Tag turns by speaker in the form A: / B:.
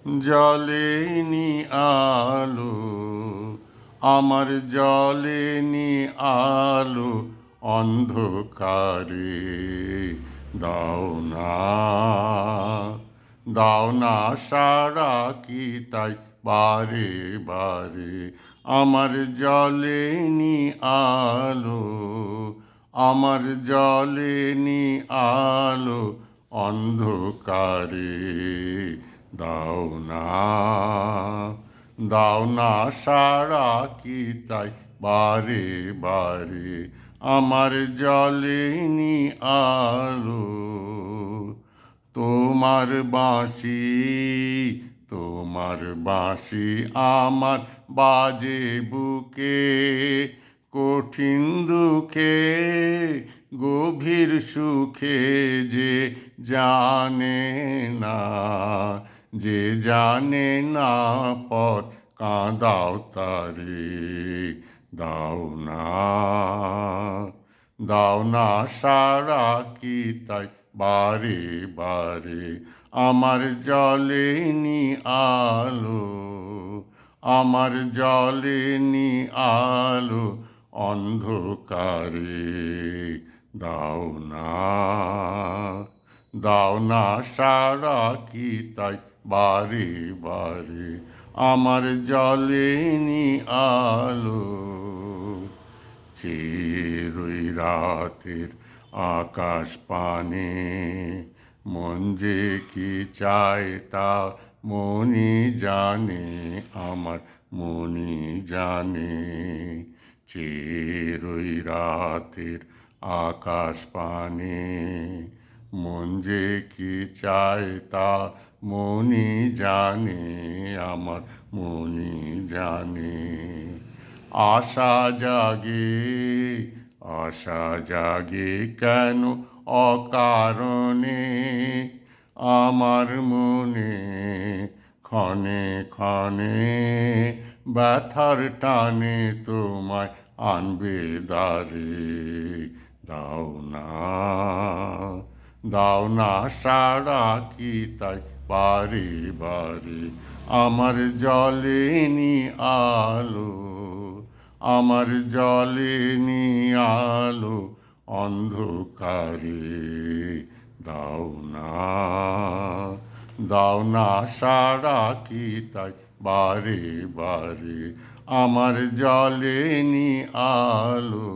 A: জ্বলেনি আলো, আমার জ্বলেনি আলো অন্ধকারে। দাও না, দাও না সারা কি তাই বারে বারে। আমার জ্বলেনি আলো, আমার জ্বলেনি আলো অন্ধকারে। দাও না, দাও না সারা কি তাই বারে বারে। আমার জ্বলেনি আলো, তোমার বাঁশি, তোমার বাঁশি আমার বাজে বুকে। কঠিন দুঃখে গভীর সুখে যে জানে না, যে জানে না পথ কাঁদাও তারে। দাও না, দাও না সারা কি তাই বারে বারে। আমার জ্বলেনি আলো, আমার জ্বলেনি আলো অন্ধকারে। দাও না, দাও না সারা কি তাই বারে বারে। আমার জ্বলেনি আলো। চিরই রাতের আকাশ পানে মন যে কি চায় তা মনি জানে, আমার মনি জানে। চিরই রাতের আকাশ পানে মন যে কি চায় তা মনি জানে, আমার মনি জানে। আশা জাগে, আশা জাগে কেন অকারণে আমার মনে। ক্ষণে ক্ষণে ব্যথার টানে তোমায় আনবে দ্বারে। দাও না, দাও না সারা কি তাই বারে বারে। আমার জ্বলেনি আলো, আমার জ্বলেনি আলো অন্ধকারে। দাও না, দাও না সারা কি তাই বারে বারে। আমার জ্বলেনি আলো।